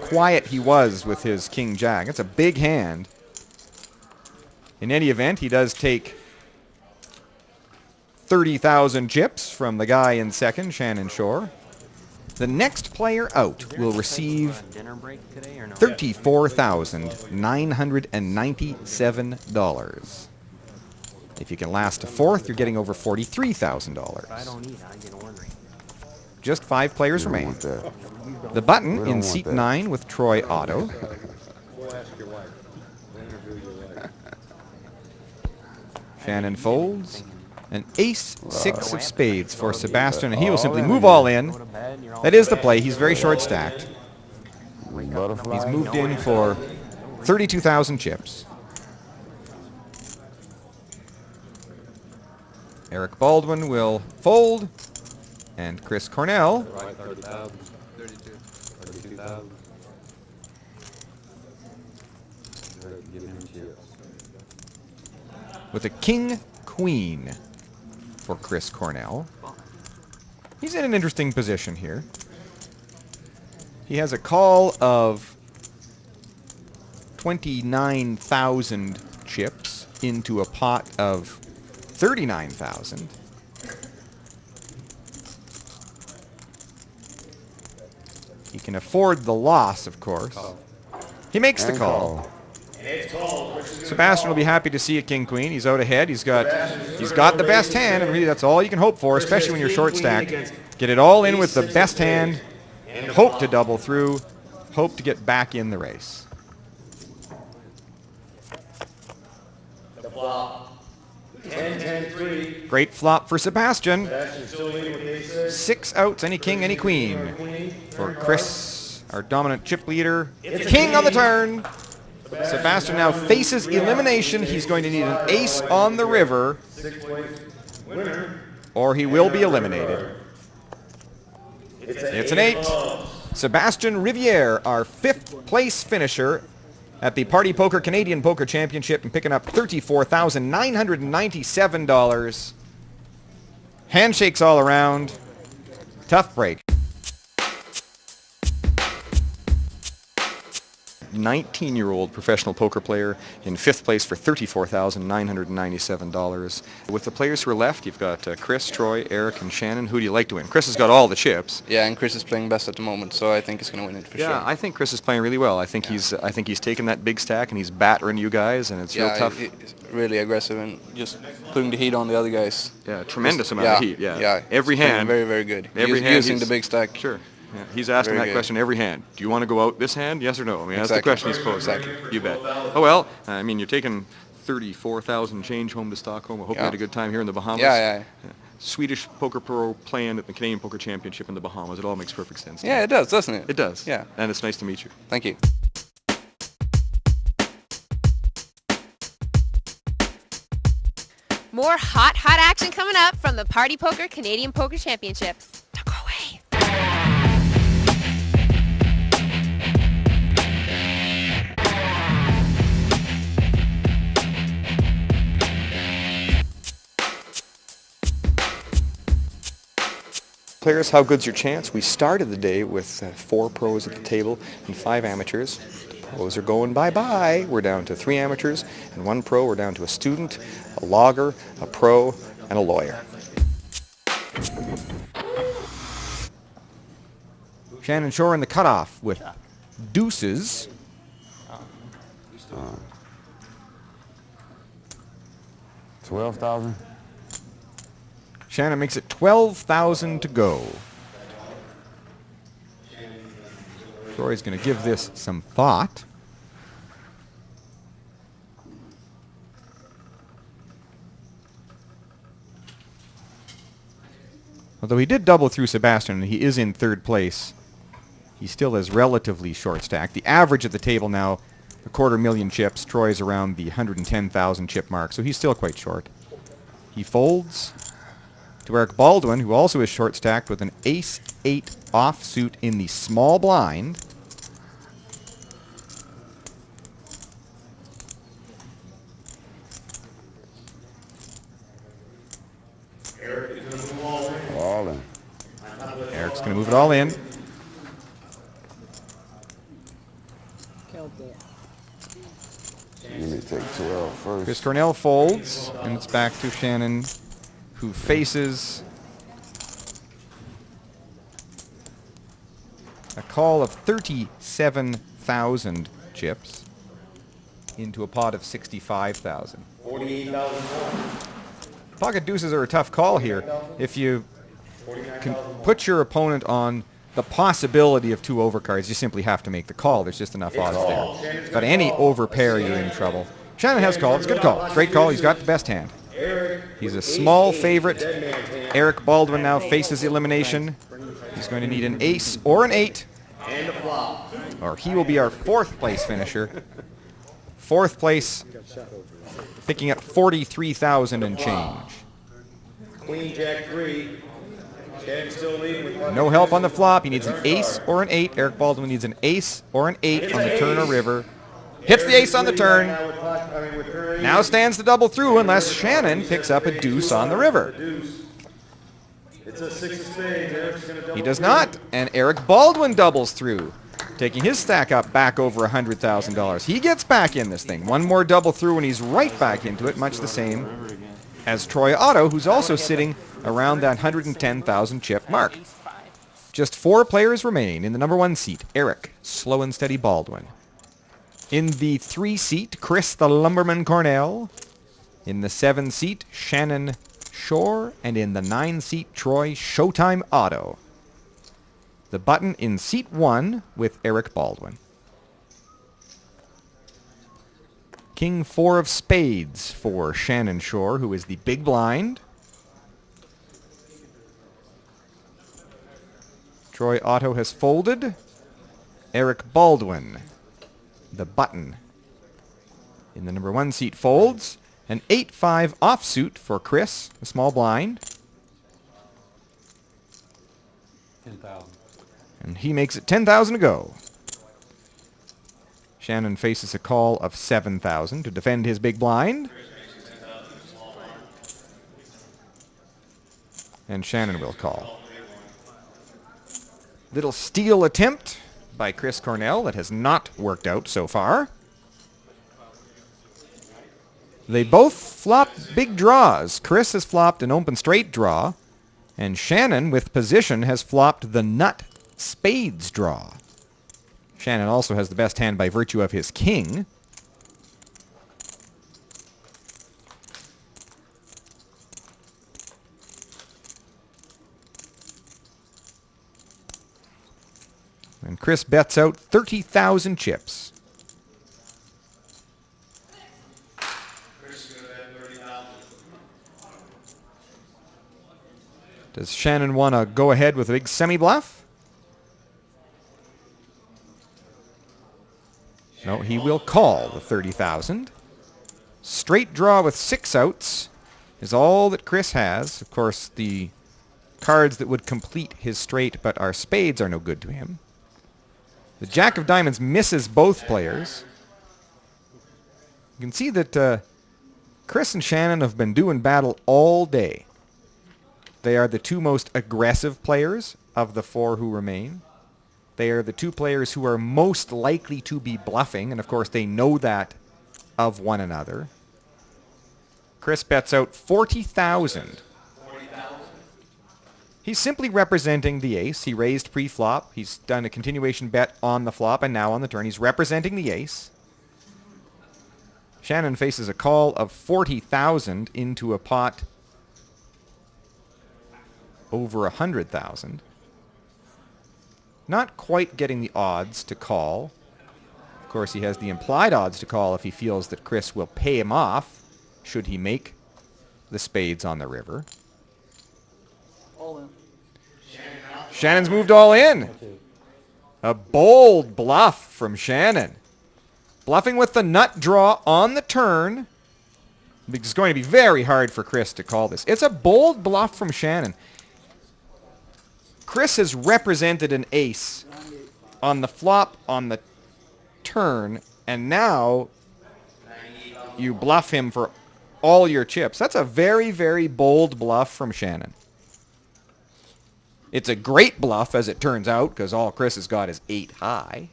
quiet he was with his king jack. That's a big hand. In any event, he does take 30,000 chips from the guy in second, Shannon Shore. The next player out will receive $34,997. If you can last to fourth, you're getting over $43,000. Just 5 players remain. The button in seat 9 with Troy Otto. Shannon folds. An ace-6 of spades for Sebastian, and he will simply move all in. That is the play. He's very short-stacked. He's moved in for 32,000 chips. Eric Baldwin will fold, and Chris Cornell with a king-queen for Chris Cornell. He's in an interesting position here. He has a call of 29,000 chips into a pot of 39,000. He can afford the loss, of course. He makes the call. Sebastian will be happy to see a king-queen. He's out ahead. He's got the best hand, and really that's all you can hope for, especially when you're short-stacked. Get it all in with the best hand, hope to double through, hope to get back in the race. The flop. 10-10-3. Great flop for Sebastian. 6 outs, any king, any queen. For Chris, our dominant chip leader. King on the turn. Sebastian now faces elimination. He's going to need an ace on the river, or he will be eliminated. It's an 8. Sebastian Riviere, our 5th place finisher at the Party Poker Canadian Poker Championship, and picking up $34,997. Handshakes all around. Tough break. 19-year-old professional poker player in 5th place for $34,997. With the players who are left, you've got Chris, Troy, Eric, and Shannon. Who do you like to win? Chris has got all the chips. Yeah, and Chris is playing best at the moment, so I think he's going to win it for sure. Yeah, I think Chris is playing really well. I think he's taken that big stack and he's battering you guys, and it's real tough. He's really aggressive and just putting the heat on the other guys. Yeah, tremendous amount of heat. Yeah, every hand. Very, very good. Every hand using the big stack. Sure. Yeah, he's asking that question every hand. Do you want to go out this hand? Yes or no? I mean, that's the question he's posed. Exactly. You bet. Oh, well, I mean, you're taking 34,000 change home to Stockholm. I hope you had a good time here in the Bahamas. Yeah. Swedish Poker Pro playing at the Canadian Poker Championship in the Bahamas. It all makes perfect sense. Yeah, it does, doesn't it? It does. Yeah. And it's nice to meet you. Thank you. More hot action coming up from the Party Poker Canadian Poker Championships. Don't go away. Players, how good's your chance? We started the day with 4 pros at the table and 5 amateurs. The pros are going bye-bye. We're down to 3 amateurs and 1 pro. We're down to a student, a logger, a pro, and a lawyer. Shannon Shore in the cutoff with deuces. 12,000. Shannon makes it 12,000 to go. Troy's going to give this some thought. Although he did double through Sebastian and he is in 3rd place, he still is relatively short stacked. The average at the table now, 250,000 chips. Troy's around the 110,000 chip mark, so he's still quite short. He folds to Eric Baldwin, who also is short stacked with an ace-8 offsuit in the small blind. All in. Eric's going to move it all in. Let me take 12 first. Chris Cornell folds, and it's back to Shannon, who faces a call of 37,000 chips into a pot of 65,000. 48,000. Pocket deuces are a tough call here. If you can put your opponent on the possibility of 2 overcards, you simply have to make the call. There's just enough odds there. But any overpair, you're in trouble. Shannon has called. It's a good call. Great call. He's got the best hand. He's a small favorite. Eric Baldwin now faces elimination. He's going to need an ace or an 8, And a flop. or he will be our 4th place finisher. 4th place, picking up 43,000 and change. Queen, Jack 3. Shannon still leading with No help on the flop. He needs an ace or an 8. Eric Baldwin needs an ace or an 8 on the turn or river. Hits the ace on the turn. Now stands the double through unless Shannon picks up a deuce on the river. It's a 6 of spades. Eric's gonna double He does not, and Eric Baldwin doubles through, taking his stack up back over $100,000. He gets back in this thing. One more double through and he's right back into it, much the same as Troy Otto, who's also sitting around that 110,000 chip mark. Just 4 players remain in the number 1 seat. Eric, slow and steady Baldwin. In the 3 seat, Chris the Lumberman Cornell. In the 7 seat, Shannon Shore. And in the 9 seat, Troy Showtime Otto. The button in seat 1 with Eric Baldwin. King 4 of spades for Shannon Shore, who is the big blind. Troy Otto has folded. Eric Baldwin, the button, in the number 1 seat folds. An 8-5 offsuit for Chris, the small blind. 10,000. And he makes it 10,000 to go. Shannon faces a call of 7,000 to defend his big blind. And Shannon will call. Little steal attempt by Chris Cornell that has not worked out so far. They both flop big draws. Chris has flopped an open straight draw, and Shannon, with position, has flopped the nut spades draw. Shannon also has the best hand by virtue of his king. And Chris bets out 30,000 chips. Does Shannon want to go ahead with a big semi-bluff? No, he will call the 30,000. Straight draw with 6 outs is all that Chris has. Of course, the cards that would complete his straight but are spades are no good to him. The Jack of Diamonds misses both players. You can see that Chris and Shannon have been doing battle all day. They are the 2 most aggressive players of the 4 who remain. They are the 2 players who are most likely to be bluffing, and of course they know that of one another. Chris bets out 40,000. He's simply representing the ace. He raised pre-flop. He's done a continuation bet on the flop and now on the turn. He's representing the ace. Shannon faces a call of 40,000 into a pot over 100,000. Not quite getting the odds to call. Of course, he has the implied odds to call if he feels that Chris will pay him off should he make the spades on the river. All in. Shannon's moved all in. A bold bluff from Shannon. Bluffing with the nut draw on the turn. It's going to be very hard for Chris to call this. It's a bold bluff from Shannon. Chris has represented an ace on the flop on the turn, and now you bluff him for all your chips. That's a very, very bold bluff from Shannon. It's a great bluff, as it turns out, because all Chris has got is 8 high.